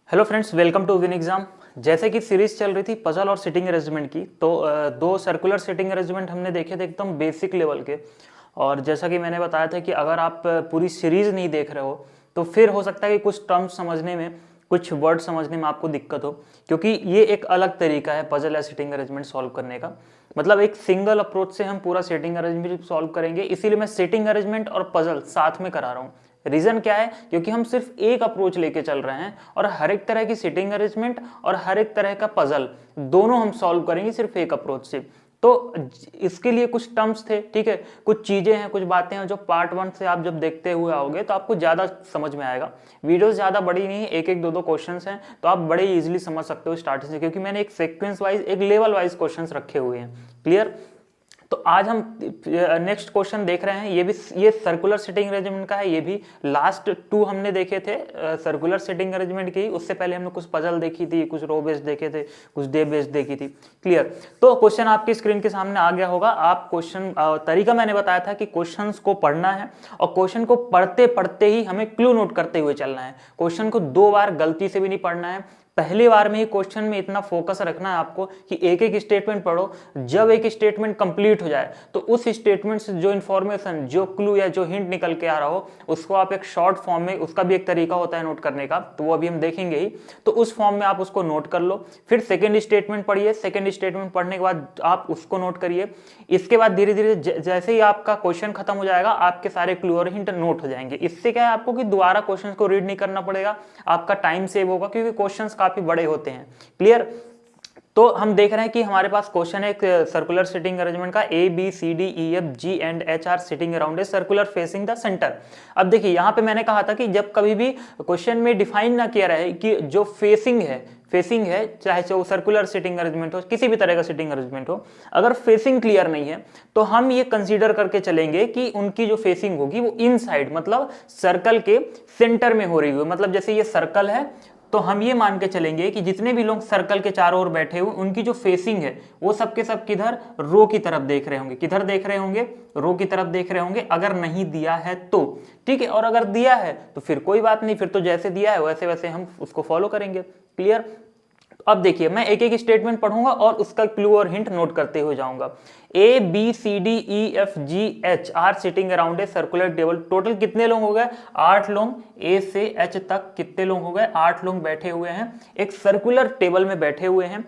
Hello friends, welcome to Win Exam. जैसे कि series चल रही थी पजल और सिटिंग अरेंजमेंट की, तो दो सर्कुलर सिटिंग अरेंजमेंट हमने देखे थे एकदम बेसिक लेवल के। और जैसा कि मैंने बताया था कि अगर आप पूरी सीरीज नहीं देख रहे हो तो फिर हो सकता है कि कुछ टर्म्स समझने में, कुछ वर्ड समझने में आपको दिक्कत हो, क्योंकि ये एक अलग तरीका है पजल या सिटिंग अरेंजमेंट सॉल्व करने का। मतलब एक सिंगल अप्रोच से हम पूरा सेटिंग अरेंजमेंट सॉल्व करेंगे, इसीलिए मैं सेटिंग अरेंजमेंट और पजल साथ में करा रहा हूँ। रीजन क्या है? क्योंकि हम सिर्फ एक अप्रोच लेके चल रहे हैं और हर एक तरह की सिटिंग अरेंजमेंट और हर एक तरह का पजल दोनों हम सॉल्व करेंगे सिर्फ एक अप्रोच से। तो इसके लिए कुछ टर्म्स थे, ठीक है, कुछ चीजें हैं, कुछ बातें हैं जो पार्ट वन से आप जब देखते हुए आओगे तो आपको ज्यादा समझ में आएगा। वीडियोस ज्यादा बड़ी नहीं है, एक एक दो दो क्वेश्चंस हैं, तो आप बड़े इजीली समझ सकते हो स्टार्टिंग से, क्योंकि मैंने एक सीक्वेंस वाइज, एक लेवल वाइज क्वेश्चंस रखे हुए हैं। क्लियर? तो आज हम नेक्स्ट क्वेश्चन देख रहे हैं। ये सर्कुलर सिटिंग अरेंजमेंट का है। ये भी लास्ट टू हमने देखे थे सर्कुलर सिटिंग अरेंजमेंट की। उससे पहले हमने कुछ पजल देखी थी, कुछ रो बेस्ड देखे थे, कुछ डे बेस्ड देखी थी। क्लियर? तो क्वेश्चन आपकी स्क्रीन के सामने आ गया होगा। आप क्वेश्चन तरीका मैंने बताया था कि क्वेश्चन को पढ़ना है और क्वेश्चन को पढ़ते पढ़ते ही हमें क्लू नोट करते हुए चलना है। क्वेश्चन को दो बार गलती से भी नहीं पढ़ना है। पहली बार में ही क्वेश्चन में इतना फोकस रखना है आपको कि एक एक स्टेटमेंट पढ़ो। जब एक स्टेटमेंट कंप्लीट हो जाए तो उस स्टेटमेंट से जो इन्फॉर्मेशन, जो क्लू या जो हिंट निकल के आ रहा हो, उसको आप एक शॉर्ट फॉर्म में, उसका भी एक तरीका होता है नोट करने का, तो वो अभी हम देखेंगे ही। तो उस फॉर्म में आप उसको नोट कर लो। फिर सेकेंड स्टेटमेंट पढ़िए। सेकेंड स्टेटमेंट पढ़ने के बाद आप उसको नोट करिए। इसके बाद धीरे धीरे जैसे ही आपका क्वेश्चन खत्म हो जाएगा, आपके सारे क्लू और हिंट नोट हो जाएंगे। इससे क्या है आपको कि दोबारा क्वेश्चन को रीड नहीं करना पड़ेगा, आपका टाइम सेव होगा, क्योंकि क्वेश्चंस काफी बड़े होते हैं। क्लियर? तो हम देख रहे हैं कि हमारे पास क्वेश्चन है एक सर्कुलर सिटिंग अरेंजमेंट का, A B C D E F G and H are sitting around a circular facing the centre. अब देखिए यहां पे मैंने कहा था कि जब कभी भी क्वेश्चन में डिफाइन ना किया रहे कि जो फेसिंग है, चाहे वो सर्कुलर सिटिंग अरेंजमेंट हो, किसी भी तरह का सिटिंग अरेंजमेंट हो, अगर फेसिंग क्लियर नहीं है तो हम ये कंसीडर करके चलेंगे कि उनकी जो फेसिंग होगी वो इनसाइड, मतलब सर्कल के सेंटर में हो रही हो। मतलब जैसे ये सर्कल है तो हम ये मान के चलेंगे कि जितने भी लोग सर्कल के चारों ओर बैठे हुए, उनकी जो फेसिंग है वो सबके सब किधर, रो की तरफ देख रहे होंगे। किधर देख रहे होंगे? रो की तरफ देख रहे होंगे। अगर नहीं दिया है तो ठीक है, और अगर दिया है तो फिर कोई बात नहीं, फिर तो जैसे दिया है वैसे वैसे हम उसको फॉलो करेंगे। क्लियर? अब देखिए मैं एक एक स्टेटमेंट पढ़ूंगा और उसका क्लू और हिंट नोट करते हुए जाऊंगा। A B C D E F G H are sitting around a circular table. Total कितने लोग हो गए? 8 लोग। ए से एच तक कितने लोग हो गए? 8 लोग बैठे हुए हैं, एक सर्कुलर टेबल में बैठे हुए हैं।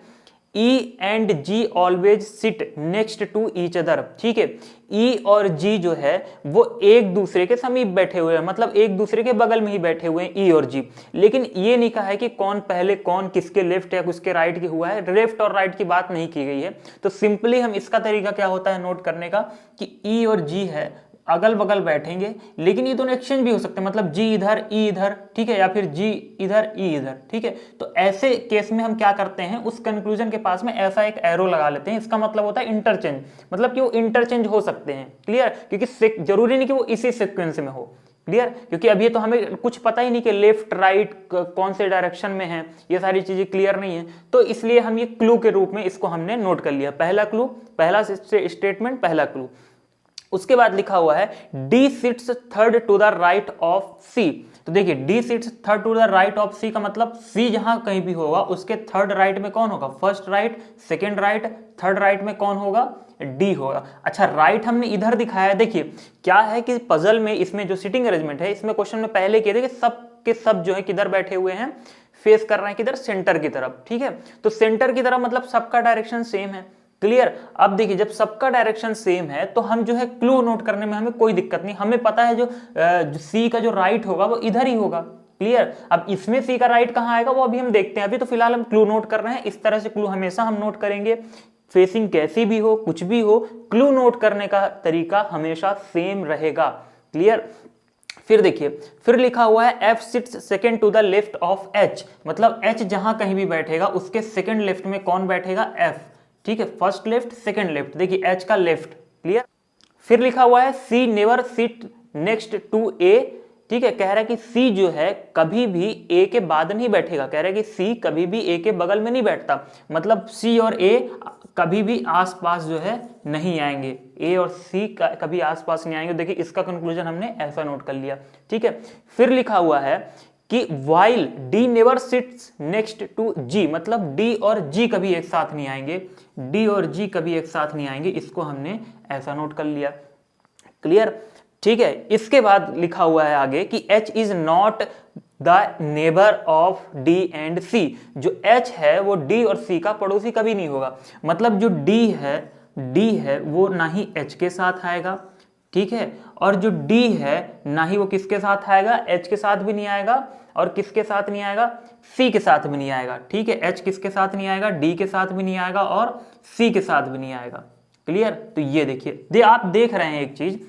E and G always sit next to each other. ठीक है, E और G जो है वो एक दूसरे के समीप बैठे हुए हैं, मतलब एक दूसरे के बगल में ही बैठे हुए हैं E और G। लेकिन ये नहीं कहा है कि कौन पहले, कौन किसके लेफ्ट या किसके राइट की हुआ है। लेफ्ट और राइट की बात नहीं की गई है। तो सिंपली हम इसका तरीका क्या होता है नोट करने का कि E और G है, अगल बगल बैठेंगे, लेकिन ये दोनों एक्सचेंज भी हो सकते हैं, मतलब जी इधर ई इधर, ठीक है, या फिर जी इधर ई इधर। ठीक है, तो ऐसे केस में हम क्या करते हैं, उस कंक्लूजन के पास में ऐसा एक एरो लगा लेते हैं। इसका मतलब होता है इंटरचेंज, मतलब कि वो इंटरचेंज हो सकते हैं। क्लियर? क्योंकि जरूरी नहीं कि वो इसी सीक्वेंस में हो। क्लियर? क्योंकि अभी ये तो हमें कुछ पता ही नहीं कि लेफ्ट राइट कौन से डायरेक्शन में है, ये सारी चीजें क्लियर नहीं है, तो इसलिए हम ये क्लू के रूप में इसको हमने नोट कर लिया। पहला क्लू, पहला स्टेटमेंट, पहला क्लू। उसके बाद लिखा हुआ है D sits third to the right of C. तो देखिए D sits third to the right of C का मतलब सी जहां कहीं भी होगा उसके थर्ड राइट में कौन होगा? First right, second right, third right में कौन होगा? डी होगा। अच्छा, राइट हमने इधर दिखाया है। देखिए क्या है कि पजल में, इसमें जो सिटिंग अरेंजमेंट है, इसमें क्वेश्चन में पहले किए थे कि सब के सब जो है किधर बैठे हुए हैं, फेस कर रहे हैं किधर? सेंटर की तरफ। ठीक है, तो सेंटर की तरफ मतलब सबका डायरेक्शन सेम है। क्लियर? अब देखिए जब सबका डायरेक्शन सेम है तो हम जो है क्लू नोट करने में हमें कोई दिक्कत नहीं। हमें पता है जो सी का जो राइट होगा वो इधर ही होगा। क्लियर? अब इसमें सी का राइट कहां आएगा वो अभी हम देखते हैं। अभी तो फिलहाल हम क्लू नोट कर रहे हैं। इस तरह से क्लू हमेशा हम नोट करेंगे, फेसिंग कैसी भी हो, कुछ भी हो, क्लू नोट करने का तरीका हमेशा सेम रहेगा। क्लियर? फिर देखिए, फिर लिखा हुआ है F sits second to the left of H, मतलब एच जहां कहीं भी बैठेगा उसके सेकेंड लेफ्ट में कौन बैठेगा? एफ। ठीक है, फर्स्ट लेफ्ट, सेकंड लेफ्ट, देखिए एच का लेफ्ट। क्लियर? फिर लिखा हुआ है सी नेवर सिट नेक्स्ट टू ए। ठीक है, कह रहा है कि सी जो है कभी भी ए के बाद नहीं बैठेगा। कह रहा है कि सी कभी भी ए के बगल में नहीं बैठता, मतलब सी और ए कभी भी आसपास जो है नहीं आएंगे। ए और सी कभी आसपास नहीं आएंगे। देखिए इसका कंक्लूजन हमने ऐसा नोट कर लिया। ठीक है, फिर लिखा हुआ है कि while D never sits next to G, मतलब D और G कभी एक साथ नहीं आएंगे, D और G कभी एक साथ नहीं आएंगे, इसको हमने ऐसा नोट कर लिया। क्लियर? ठीक है। इसके बाद लिखा हुआ है आगे कि H is not the neighbour of D and C, जो H है वो D और C का पड़ोसी कभी नहीं होगा। मतलब जो D है वो ना ही H के साथ आएगा, ठीक है, और जो D है ना ही वो किसके साथ आएगा, H के साथ भी नहीं आएगा, और किसके साथ नहीं आएगा, C के साथ भी नहीं आएगा। ठीक है, H किसके साथ नहीं आएगा, D के साथ भी नहीं आएगा और C के साथ भी नहीं आएगा। क्लियर? तो ये देखिए, आप देख रहे हैं एक चीज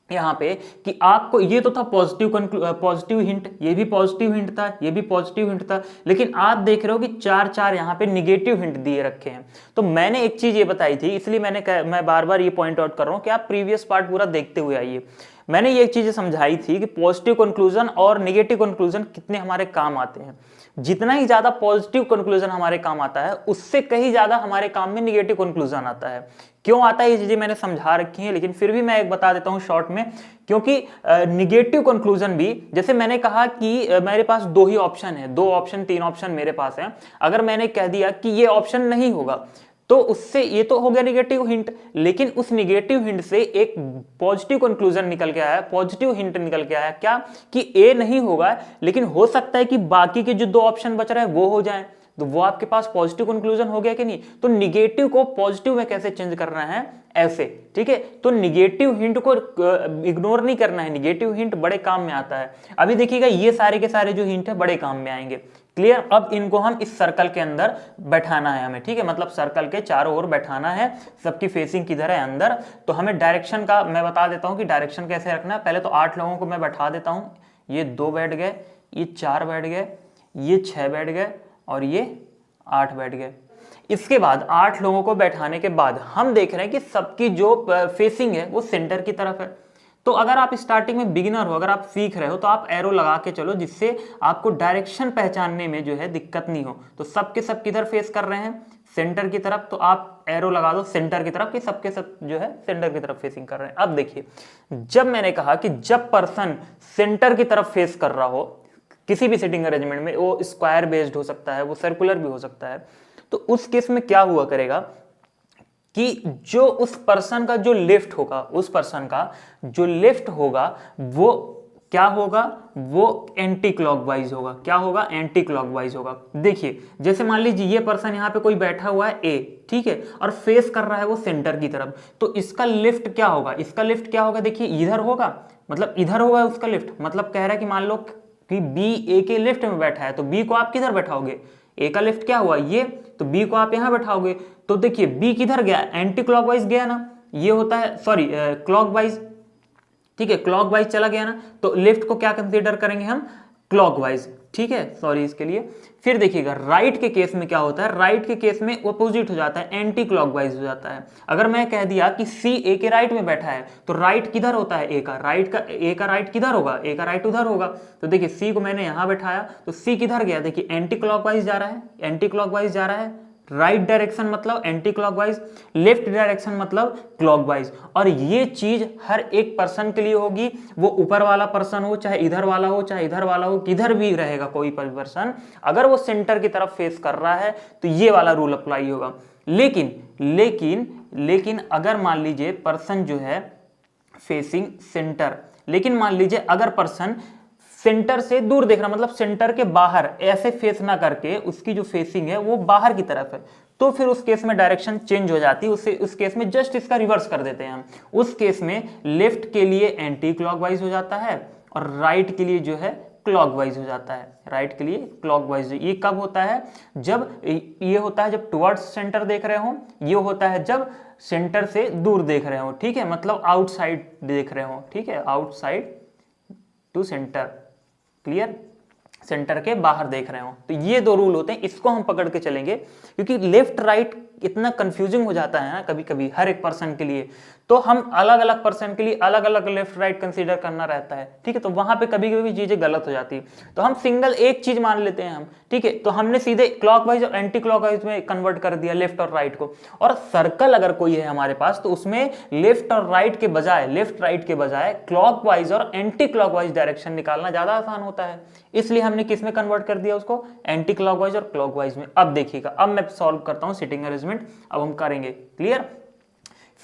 यहाँ पे कि आपको ये तो था पॉजिटिव हिंट, ये भी पॉजिटिव हिंट था, ये भी पॉजिटिव हिंट था, लेकिन आप देख रहे हो कि 4 यहाँ पे निगेटिव हिंट दिए रखे हैं। तो मैंने एक चीज ये बताई थी, इसलिए मैं बार बार ये पॉइंट आउट कर रहा हूं कि आप प्रीवियस पार्ट पूरा देखते हुए आइए। मैंने ये चीजें समझाई थी कि पॉजिटिव कंक्लूजन और निगेटिव कंक्लूजन कितने हमारे काम आते हैं। जितना ही ज्यादा पॉजिटिव कंक्लूजन हमारे काम आता है, उससे कहीं ज्यादा हमारे काम में निगेटिव कंक्लूजन आता है। क्यों आता है ये चीजें मैंने समझा रखी हैं, लेकिन फिर भी मैं एक बता देता हूं शॉर्ट में, क्योंकि निगेटिव कंक्लूजन भी, जैसे मैंने कहा कि मेरे पास 2 ही ऑप्शन है, 2 ऑप्शन 3 ऑप्शन मेरे पास है। अगर मैंने कह दिया कि ये ऑप्शन नहीं होगा, तो उससे ये तो हो गया निगेटिव हिंट, लेकिन उस निगेटिव हिंट से एक पॉजिटिव कंक्लूजन निकल के आया, पॉजिटिव हिंट निकल के आया, क्या कि ए नहीं होगा, लेकिन हो सकता है कि बाकी के जो 2 ऑप्शन बच रहे हैं वो हो जाएं, तो वो आपके पास पॉजिटिव कंक्लूजन हो गया कि नहीं। तो निगेटिव को पॉजिटिव में कैसे चेंज करना है, ऐसे। ठीक है, तो निगेटिव हिंट को इग्नोर नहीं करना है, निगेटिव हिंट बड़े काम में आता है। अभी देखिएगा ये सारे के सारे जो हिंट है बड़े काम में आएंगे। क्लियर? अब इनको हम इस सर्कल के अंदर बैठाना है हमें, ठीक है, मतलब सर्कल के चारों ओर बैठाना है। सबकी फेसिंग किधर है, अंदर। तो हमें डायरेक्शन का मैं बता देता हूं कि डायरेक्शन कैसे रखना है। पहले तो 8 लोगों को मैं बैठा देता हूं, ये 2 बैठ गए, ये 4 बैठ गए, ये 6 बैठ गए और ये 8 बैठ गए। इसके बाद 8 लोगों को बैठाने के बाद हम देख रहे हैं कि सबकी जो फेसिंग है वो सेंटर की तरफ है। तो अगर आप स्टार्टिंग में बिगिनर हो, अगर आप सीख रहे हो, तो आप एरो लगा के चलो, जिससे आपको डायरेक्शन पहचानने में जो है दिक्कत नहीं हो। तो सबके सब किधर फेस कर रहे हैं, सेंटर की तरफ, तो आप एरो लगा दो सेंटर की तरफ कि सबके सब जो है सेंटर की तरफ फेसिंग कर रहे हैं। अब देखिए, जब मैंने कहा कि जब पर्सन सेंटर की तरफ फेस कर रहा हो किसी भी सिटिंग अरेंजमेंट में, वो स्क्वायर बेस्ड हो सकता है, वो सर्कुलर भी हो सकता है, तो उस केस में क्या हुआ करेगा कि जो उस पर्सन का जो लेफ्ट होगा, उस पर्सन का जो लेफ्ट होगा वो क्या होगा, वो एंटी क्लॉकवाइज होगा। क्या होगा, एंटी क्लॉकवाइज होगा। देखिए, जैसे मान लीजिए ये पर्सन यहाँ पे कोई बैठा हुआ है ए, ठीक है, और फेस कर रहा है वो सेंटर की तरफ, तो इसका लेफ्ट क्या होगा, इसका लेफ्ट क्या होगा, देखिए इधर होगा, मतलब इधर होगा उसका लेफ्ट। मतलब कह रहा है कि मान लो कि बी ए के लेफ्ट में बैठा है, तो बी को आप किधर बैठाओगे, ए का लेफ्ट क्या हुआ ये, तो बी को आप यहां बैठाओगे। तो देखिए बी किधर गया, एंटी क्लॉकवाइज गया ना, ये होता है सॉरी क्लॉकवाइज, ठीक है, क्लॉकवाइज चला गया ना, तो लेफ्ट को क्या कंसीडर करेंगे हम, क्लॉकवाइज। ठीक है, सॉरी इसके लिए। फिर देखिएगा राइट के केस में क्या होता है, राइट के केस में अपोजिट हो जाता है, एंटी क्लॉकवाइज हो जाता है। अगर मैं कह दिया कि सी ए के राइट में बैठा है, तो राइट किधर होता है, ए का राइट किधर होगा, ए का राइट उधर होगा। तो देखिए सी को मैंने यहां बैठाया, तो सी किधर गया, देखिए एंटी क्लॉकवाइज जा रहा है, एंटी क्लॉकवाइज जा रहा है। राइट डायरेक्शन मतलब एंटी क्लॉकवाइज, लेफ्ट डायरेक्शन मतलब क्लॉकवाइज। और ये चीज हर एक पर्सन के लिए होगी, वो ऊपर वाला पर्सन हो, चाहे इधर वाला हो, चाहे इधर वाला हो, किधर भी रहेगा कोई पर्सन, अगर वो सेंटर की तरफ फेस कर रहा है तो ये वाला रूल अप्लाई होगा। लेकिन अगर मान लीजिए पर्सन जो है फेसिंग सेंटर, लेकिन मान लीजिए अगर पर्सन सेंटर से दूर देख रहा, मतलब सेंटर के बाहर ऐसे फेस ना करके उसकी जो फेसिंग है वो बाहर की तरफ है, तो फिर उस केस में डायरेक्शन चेंज हो जाती है। उस केस में जस्ट इसका रिवर्स कर देते हैं हम। उस केस में लेफ्ट के लिए एंटी क्लॉकवाइज हो जाता है और राइट के लिए जो है क्लॉकवाइज हो जाता है। राइट के लिए क्लॉकवाइज। ये कब होता है, जब ये होता है जब टुवर्ड्स सेंटर देख रहे हो, ये होता है जब सेंटर से दूर देख रहे हो, ठीक है, मतलब आउटसाइड देख रहे हो, ठीक है, outside to centre. Clear, centre के बाहर देख रहे हो। तो ये 2 रूल होते हैं, इसको हम पकड़ के चलेंगे, क्योंकि लेफ्ट राइट इतना कंफ्यूजिंग हो जाता है ना कभी कभी हर एक पर्सन के लिए, तो हम अलग अलग पर्सन के लिए अलग अलग लेफ्ट राइट कंसीडर करना रहता है, ठीक है। तो वहां पे कभी कभी चीजें गलत हो जाती है, तो हम सिंगल एक चीज मान लेते हैं हम, ठीक है। तो हमने सीधे क्लॉकवाइज और एंटी क्लॉकवाइज में कन्वर्ट कर दिया लेफ्ट और राइट को। और सर्कल अगर कोई है हमारे पास तो उसमें लेफ्ट और राइट के बजाय, लेफ्ट राइट के बजाय क्लॉकवाइज और एंटी क्लॉकवाइज डायरेक्शन निकालना ज्यादा आसान होता है, इसलिए हमने किस में कन्वर्ट कर दिया उसको, एंटी क्लॉकवाइज और क्लॉकवाइज में। अब देखिएगा, अब मैं सॉल्व करता हूं सिटिंग अरेंजमेंट, अब हम करेंगे। क्लियर?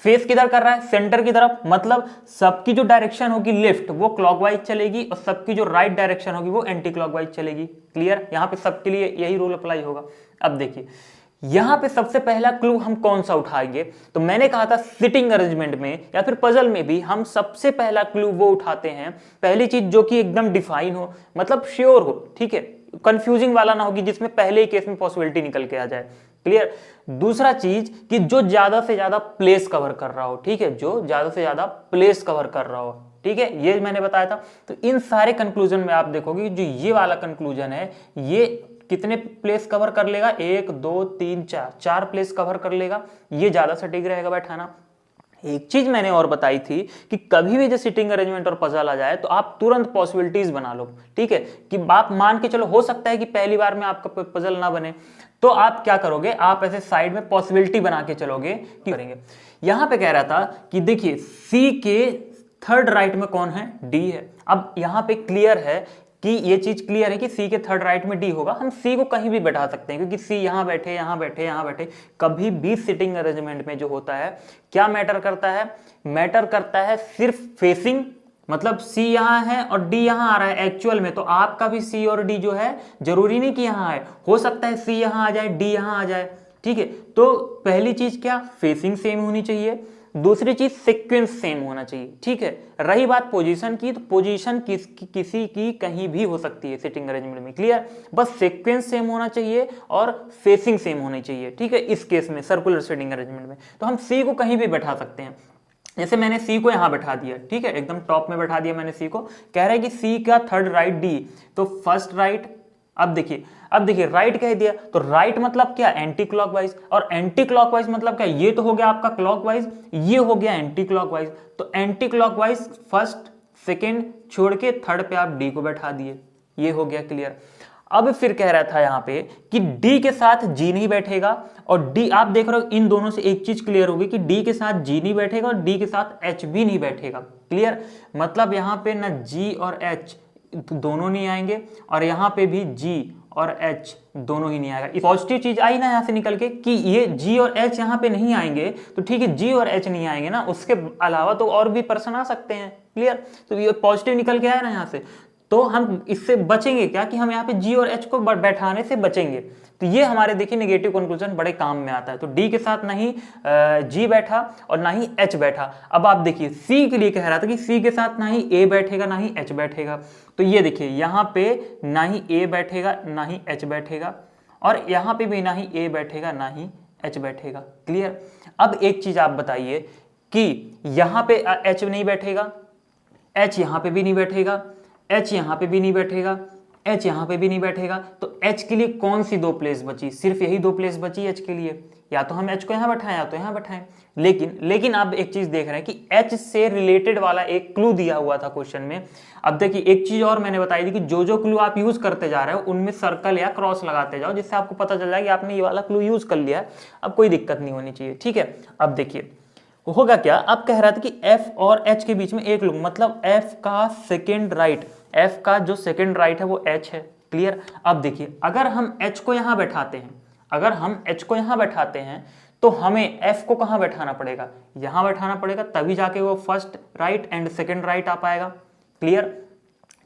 फेस किधर कर रहा है, सेंटर की तरफ, मतलब सबकी जो डायरेक्शन होगी लेफ्ट वो क्लॉकवाइज चलेगी और सबकी जो राइट डायरेक्शन होगी वो एंटी क्लॉकवाइज चलेगी। क्लियर? यहां पे सबके लिए यही रूल अप्लाई होगा। अब देखिए यहां पे सबसे पहला क्लू हम कौन सा उठाएंगे, तो मैंने कहा था सिटिंग अरेंजमेंट में या फिर पजल में भी हम सबसे पहला क्लू वो उठाते हैं, पहली चीज जो कि एकदम डिफाइन हो, मतलब श्योर हो, ठीक है, कंफ्यूजिंग वाला ना होगी जिसमें पहले ही केस में पॉसिबिलिटी निकल के आ जाए। क्लियर? दूसरा चीज कि जो ज्यादा से ज्यादा प्लेस कवर कर रहा हो, ठीक है, जो ज्यादा से ज्यादा प्लेस कवर कर रहा हो, ठीक है, ये मैंने बताया था। तो इन सारे कंक्लूजन में आप देखोगे जो ये वाला कंक्लूजन है ये कितने प्लेस कवर कर लेगा, 1 2 3 4, 4 प्लेस कवर कर लेगा, ये ज्यादा सटीक रहेगा बैठाना। एक चीज मैंने और बताई थी कि कभी भी जब सिटिंग अरेंजमेंट और पजल आ जाए तो आप तुरंत पॉसिबिलिटीज बना लो, ठीक है, कि आप मान के चलो हो सकता है कि पहली बार में आपका पजल ना बने, तो आप क्या करोगे, आप ऐसे साइड में पॉसिबिलिटी बना के चलोगे कि करेंगे। यहां पे कह रहा था कि देखिए सी के थर्ड राइट में कौन है, डी है। अब यहां पे क्लियर है कि ये चीज क्लियर है कि सी के थर्ड राइट में डी होगा, हम सी को कहीं भी बैठा सकते हैं क्योंकि सी यहां बैठे यहां बैठे यहां बैठे, कभी भी सिटिंग अरेंजमेंट में जो होता है क्या मैटर करता है, मैटर करता है सिर्फ फेसिंग, मतलब सी यहां है और डी यहां आ रहा है एक्चुअल में, तो आपका भी सी और डी जो है जरूरी नहीं कि यहां आए, हो सकता है सी यहां आ जाए डी यहां आ जाए, ठीक है। तो पहली चीज क्या, फेसिंग सेम होनी चाहिए, दूसरी चीज सीक्वेंस सेम होना चाहिए, ठीक है। रही बात पोजीशन की, तो पोजीशन किसी की कहीं भी हो सकती है सिटिंग अरेंजमेंट में। क्लियर? बस सीक्वेंस सेम होना चाहिए और फेसिंग सेम होनी चाहिए, ठीक है। इस केस में सर्कुलर सिटिंग अरेंजमेंट में तो हम सी को कहीं भी बैठा सकते हैं, जैसे मैंने सी को यहां बैठा दिया, ठीक है, एकदम टॉप में बैठा दिया मैंने सी को, कह रहा है कि सी का थर्ड राइट डी, तो फर्स्ट राइट, अब देखिए राइट कह दिया, तो राइट मतलब क्या, एंटी क्लॉकवाइज, और एंटी क्लॉकवाइज मतलब क्या, ये तो हो गया आपका क्लॉकवाइज, ये हो गया एंटी क्लॉकवाइज, तो एंटी क्लॉकवाइज फर्स्ट सेकंड छोड़ के थर्ड पे आप डी को बैठा दिए, ये हो गया। क्लियर? अब फिर कह रहा था यहां पे कि डी के साथ जी नहीं बैठेगा, और डी आप देख रहे हो इन दोनों से एक चीज क्लियर होगी कि डी के साथ जी नहीं बैठेगा और डी के साथ एच भी नहीं बैठेगा। क्लियर? मतलब यहां पे ना जी और एच दोनों नहीं आएंगे और यहां पे भी जी और एच दोनों ही नहीं आएगा। पॉजिटिव चीज आई ना यहां से निकल के कि ये जी और एच यहां पे नहीं आएंगे, तो ठीक है जी और एच नहीं आएंगे ना, उसके अलावा तो और भी पर्सन आ सकते हैं। क्लियर? तो ये पॉजिटिव निकल के आया ना यहां से, तो हम इससे बचेंगे क्या कि हम यहाँ पे जी और एच को बैठाने से बचेंगे। तो ये हमारे देखिए नेगेटिव कंक्लूजन बड़े काम में आता है। तो डी के साथ ना ही जी बैठा और ना ही एच बैठा। अब आप देखिए सी के लिए कह रहा था कि सी के साथ ना ही ए बैठेगा ना ही एच बैठेगा, तो ये देखिए यहाँ पे ना ही ए बैठेगा ना ही एच बैठेगा, और यहाँ पे भी ना ही ए बैठेगा ना ही एच बैठेगा। क्लियर? अब एक चीज आप बताइए कि यहाँ पे एच नहीं बैठेगा, एच यहाँ पे भी नहीं बैठेगा, एच यहां पे भी नहीं बैठेगा, एच यहां पे भी नहीं बैठेगा, तो एच के लिए कौन सी दो प्लेस बची, सिर्फ यही दो प्लेस बची एच के लिए, या तो हम एच को यहां बैठाएं या तो यहां बैठाएं। लेकिन आप एक चीज देख रहे हैं कि एच से रिलेटेड वाला एक क्लू दिया हुआ था क्वेश्चन में। अब देखिए एक चीज और मैंने बताई थी कि जो क्लू आप यूज करते जा रहे हो उनमें सर्कल या क्रॉस लगाते जाओ, जिससे आपको पता चल जाए कि आपने ये वाला क्लू यूज कर लिया है, अब कोई दिक्कत नहीं होनी चाहिए। ठीक है? अब देखिए होगा क्या, अब कह रहा था कि एफ और एच के बीच में एक लूप, मतलब एफ का सेकेंड राइट, एफ का जो सेकेंड राइट है वो एच है। क्लियर? अब देखिए अगर हम एच को यहां बैठाते हैं, अगर हम एच को यहां बैठाते हैं तो हमें एफ को कहां बैठाना पड़ेगा, यहां बैठाना पड़ेगा, तभी जाके वो first right and second right आ पाएगा। क्लियर?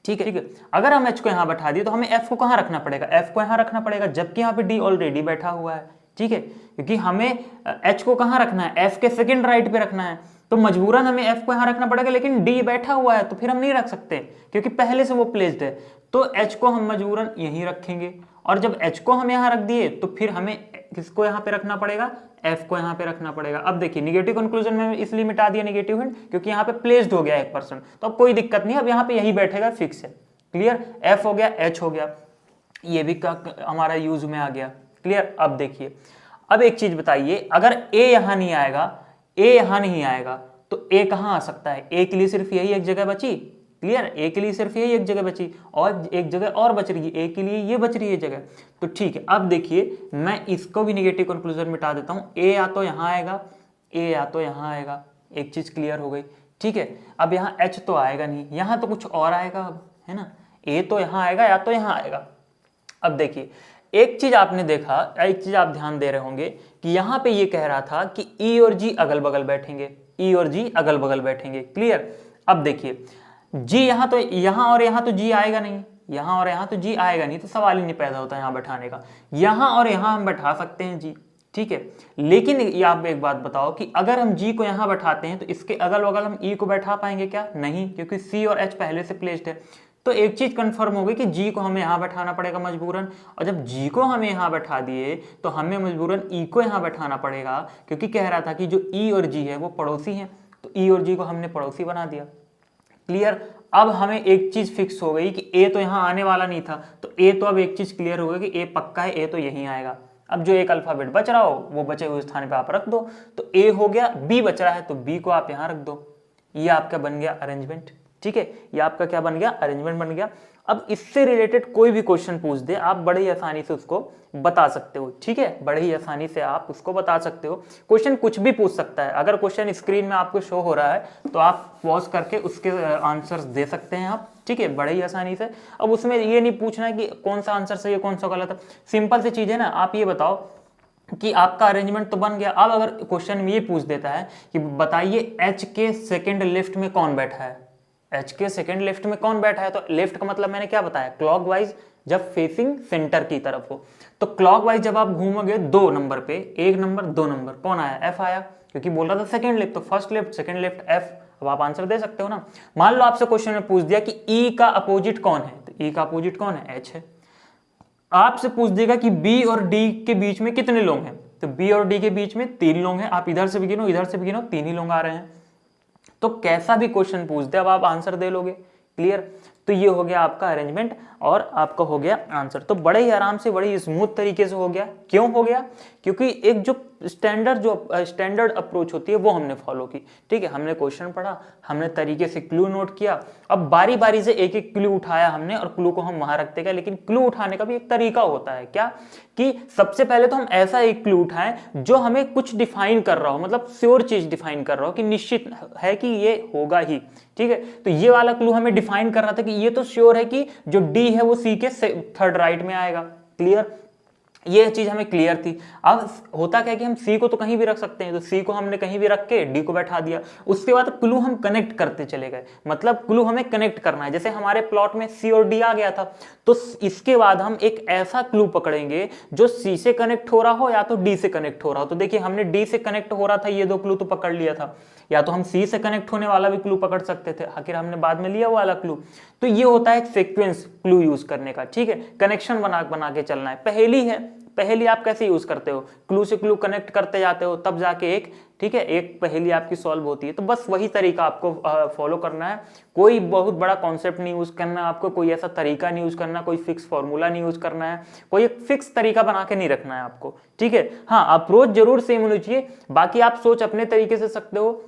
ठीक है। अगर हम एच को यहां बैठा दिए तो हमें एफ को कहां रखना पड़ेगा, एफ को यहां रखना पड़ेगा, जबकि यहां पे डी ऑलरेडी बैठा हुआ है। ठीक है? क्योंकि हमें एच को कहां रखना है, एफ के सेकेंड राइट पे रखना है, तो मजबूरन हमें एफ को यहां रखना पड़ेगा, लेकिन डी बैठा हुआ है तो फिर हम नहीं रख सकते क्योंकि पहले से वो प्लेस्ड है। तो एच को हम मजबूरन यहीं रखेंगे, और जब एच को हम यहां रख दिए तो फिर हमें किसको यहां पे रखना पड़ेगा, एफ को यहां पे रखना पड़ेगा। अब देखिए नेगेटिव कंक्लूजन में इसलिए मिटा दिया नेगेटिव हिंट क्योंकि यहां पे प्लेस्ड हो गया 1%, तो अब कोई दिक्कत नहीं, अब यहां पे यही बैठेगा, फिक्स है। क्लियर? एफ हो गया, एच हो गया, ये भी हमारा यूज में आ गया। क्लियर? अब देखिए अब एक चीज बताइए, अगर ए यहां नहीं आएगा, ए यहां नहीं आएगा, तो ए कहां आ सकता है? ए के लिए सिर्फ यही एक जगह बची, क्लियर, ए के लिए सिर्फ यही एक जगह बची, और एक जगह और बच रही है, ए के लिए ये बच रही है जगह। तो ठीक है, अब देखिए मैं इसको भी निगेटिव कंक्लूजन मिटा देता हूं, ए या तो यहां आएगा, ए या तो यहां आएगा, एक चीज क्लियर हो गई, ठीक है। अब यहाँ एच तो आएगा नहीं, यहाँ तो कुछ और आएगा अब, है ना, ए तो यहाँ आएगा या तो यहाँ आएगा। अब देखिए एक चीज आपने देखा, एक चीज आप ध्यान दे रहे होंगे कि यहाँ पे ये कह रहा था कि ई और जी अगल बगल बैठेंगे, ई और जी अगल बगल बैठेंगे, क्लियर। अब देखिए जी यहाँ तो, यहाँ और यहाँ तो जी आएगा नहीं, यहाँ और यहाँ तो जी आएगा नहीं, तो सवाल ही नहीं पैदा होता यहाँ बैठाने का। यहाँ और यहाँ हम बैठा सकते हैं जी, ठीक है, लेकिन ये आप एक बात बताओ कि अगर हम जी को यहाँ बैठाते हैं तो इसके अगल बगल हम ई को बैठा पाएंगे क्या? नहीं, क्योंकि सी और एच पहले से प्लेस्ड है। तो एक चीज कंफर्म हो गई कि जी को हमें यहाँ बैठाना पड़ेगा मजबूरन, और जब जी को हमें यहाँ बैठा दिए तो हमें मजबूरन ई को यहाँ बैठाना पड़ेगा, क्योंकि कह रहा था कि जो ई और जी है वो पड़ोसी हैं, तो ई और जी को हमने पड़ोसी बना दिया, क्लियर। अब हमें एक चीज फिक्स हो गई कि ए तो यहाँ आने वाला नहीं था, तो ए तो अब एक चीज क्लियर हो गई कि ए पक्का है, ए तो यहीं आएगा। अब जो एक अल्फाबेट बच रहा हो वो बचे हुए स्थान पे आप रख दो, तो ए हो गया, बी बच रहा है तो बी को आप यहाँ रख दो, ये आपका बन गया अरेंजमेंट, ठीक है, ये आपका क्या बन गया? अरेंजमेंट बन गया। अब इससे रिलेटेड कोई भी क्वेश्चन पूछ दे आप बड़े ही आसानी से उसको बता सकते हो, ठीक है, बड़े ही आसानी से आप उसको बता सकते हो। क्वेश्चन कुछ भी पूछ सकता है, अगर क्वेश्चन स्क्रीन में आपको शो हो रहा है तो आप पॉज करके उसके आंसर्स दे सकते हैं आप, ठीक है, बड़े ही आसानी से। अब उसमें ये नहीं पूछना है कि कौन सा आंसर सही है कौन सा गलत है, सिंपल सी चीज है ना। आप ये बताओ कि आपका अरेंजमेंट तो बन गया। अब अगर क्वेश्चन में ये पूछ देता है कि बताइए एच के सेकंड लेफ्ट में कौन बैठा है, एच के सेकंड लेफ्ट में कौन बैठा है, तो लेफ्ट का मतलब मैंने क्या बताया, क्लॉकवाइज, जब फेसिंग सेंटर की तरफ हो। तो क्लॉकवाइज जब आप घूमोगे 2 नंबर पे, 1 नंबर 2 नंबर, कौन आया? एफ आया, क्योंकि बोल रहा था सेकंड लेफ्ट, तो first left second left F. अब आप आंसर दे सकते हो ना। मान लो आपसे क्वेश्चन में पूछ दिया कि ई का अपोजिट कौन है, तो ई का अपोजिट कौन है? एच है। आपसे पूछ देगा कि बी और डी के बीच में कितने लोग हैं, तो बी और डी के बीच में 3 लोग हैं। आप इधर से भी गिनो इधर से भी गिनो, 3 ही लोग आ रहे हैं। तो कैसा भी क्वेश्चन पूछ दे अब आप आंसर दे लोगे, क्लियर। तो ये हो गया आपका अरेंजमेंट और आपका हो गया आंसर। तो बड़े ही आराम से, बड़ी स्मूथ तरीके से हो गया। क्यों हो गया? क्योंकि एक जो स्टैंडर्ड अप्रोच होती है वो हमने फॉलो की, ठीक है। हमने क्वेश्चन पढ़ा, हमने तरीके से क्लू नोट किया, अब बारी बारी से एक एक क्लू उठाया हमने और क्लू को हम वहां रखते गए। लेकिन क्लू उठाने का भी एक तरीका होता है, क्या कि सबसे पहले तो हम ऐसा एक क्लू उठाएं जो हमें कुछ डिफाइन कर रहा हो, मतलब श्योर चीज डिफाइन कर रहा हो कि निश्चित है कि ये होगा ही, ठीक है। तो ये वाला क्लू हमें डिफाइन कर रहा था कि ये तो श्योर है कि जो डी है वो सी के थर्ड राइट में आएगा, क्लियर। ये चीज हमें क्लियर थी। अब होता क्या कि हम सी को तो कहीं भी रख सकते हैं, तो सी को हमने कहीं भी रख के डी को बैठा दिया। उसके बाद क्लू हम कनेक्ट करते चले गए, मतलब क्लू हमें कनेक्ट करना है। जैसे हमारे प्लॉट में सी और डी आ गया था, तो इसके बाद हम एक ऐसा क्लू पकड़ेंगे जो सी से कनेक्ट हो रहा हो या तो डी से कनेक्ट हो रहा हो। तो देखिए हमने डी से कनेक्ट हो रहा था ये 2 क्लू तो पकड़ लिया था, या तो हम सी से कनेक्ट होने वाला भी क्लू पकड़ सकते थे, आखिर हमने बाद में लिया वो वाला क्लू। तो ये होता है एक सीक्वेंस क्लू यूज करने का, ठीक है। कनेक्शन बना के चलना है। पहेली है, पहेली आप कैसे यूज करते हो, क्लू से क्लू कनेक्ट करते जाते हो तब जाके एक, ठीक है, एक पहेली आपकी सॉल्व होती है। तो बस वही तरीका आपको फॉलो करना है। कोई बहुत बड़ा कॉन्सेप्ट नहीं यूज करना है आपको, कोई ऐसा तरीका नहीं यूज करना, कोई फिक्स फॉर्मूला नहीं यूज करना है, कोई एक फिक्स तरीका बना के नहीं रखना है आपको, ठीक है। हाँ, अप्रोच जरूर सेम होनी चाहिए, बाकी आप सोच अपने तरीके से सकते हो,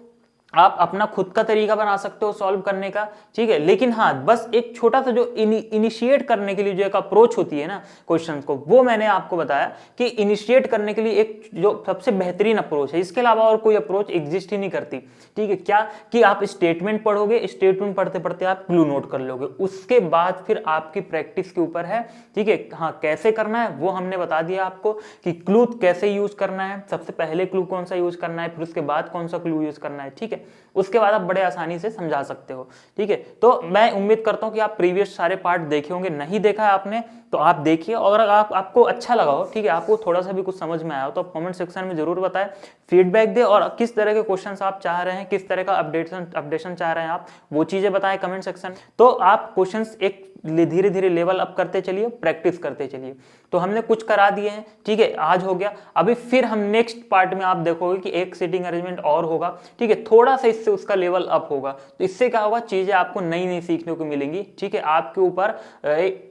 आप अपना खुद का तरीका बना सकते हो सॉल्व करने का, ठीक है। लेकिन हाँ, बस एक छोटा सा जो इनिशिएट करने के लिए जो एक अप्रोच होती है ना क्वेश्चन को, वो मैंने आपको बताया कि इनिशिएट करने के लिए एक जो सबसे बेहतरीन अप्रोच है, इसके अलावा और कोई अप्रोच एग्जिस्ट ही नहीं करती, ठीक है। क्या कि आप स्टेटमेंट पढ़ोगे, स्टेटमेंट पढ़ते पढ़ते आप क्लू नोट कर लोगे, उसके बाद फिर आपकी प्रैक्टिस के ऊपर है, ठीक है। हाँ, कैसे करना है वो हमने बता दिया आपको कि क्लू कैसे यूज करना है, सबसे पहले क्लू कौन सा यूज करना है, फिर उसके बाद कौन सा क्लू यूज करना है, ठीक है। उसके बाद आप बड़े आसानी से समझा सकते हो, ठीक है। तो मैं उम्मीद करता हूं कि आप प्रीवियस सारे पार्ट देखे होंगे, नहीं देखा है आपने तो आप देखिए, और अगर आपको अच्छा लगा हो, ठीक है, आपको थोड़ा सा भी कुछ समझ में आया हो तो आप कमेंट सेक्शन में जरूर बताएं, फीडबैक दे, और किस तरह के क्वेश्चंस आप चाह रहे हैं, किस तरह का अपडेशन चाह रहे हैं आप, वो चीजें बताएं कमेंट सेक्शन। तो आप क्वेश्चंस एक धीरे धीरे लेवल अप करते चलिए, प्रैक्टिस करते चलिए। तो हमने कुछ करा दिए हैं, ठीक है, आज हो गया। अभी फिर हम नेक्स्ट पार्ट में आप देखोगे कि एक सीटिंग अरेंजमेंट और होगा, ठीक है, थोड़ा सा से उसका लेवल अप होगा। तो इससे क्या होगा, चीजें आपको नई नई सीखने को मिलेंगी। ठीक है, आपके ऊपर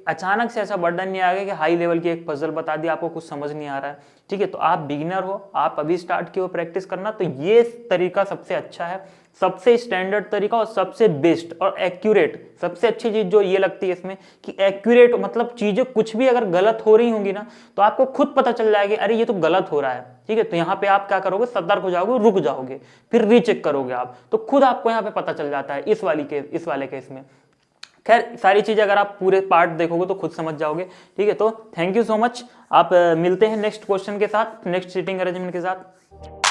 अचानक से ऐसा बर्डन नहीं आएगा कि हाई लेवल की एक पजल बता दी, आपको कुछ समझ नहीं आ रहा है। ठीक है, तो आप बिगिनर हो, आप अभी स्टार्ट किए हो प्रैक्टिस करना, तो ये तरीका सबसे अच्छा है, सबसे स्टैंडर्ड तरीका और सबसे बेस्ट और एक्यूरेट। सबसे अच्छी चीज जो ये लगती है इसमें कि एक्यूरेट, मतलब चीजें कुछ भी अगर गलत हो रही होंगी ना तो आपको खुद पता चल जाएगी, अरे ये तो गलत हो रहा है। ठीक है, तो यहाँ पे आप क्या करोगे, सतर्क हो जाओगे, रुक जाओगे, फिर रीचेक करोगे आप, तो खुद आपको यहाँ पे पता चल जाता है इस वाले केस में। खैर सारी चीजें अगर आप पूरे पार्ट देखोगे तो खुद समझ जाओगे। ठीक है, तो थैंक यू सो मच। आप मिलते हैं नेक्स्ट क्वेश्चन के साथ, नेक्स्ट सीटिंग अरेंजमेंट के साथ।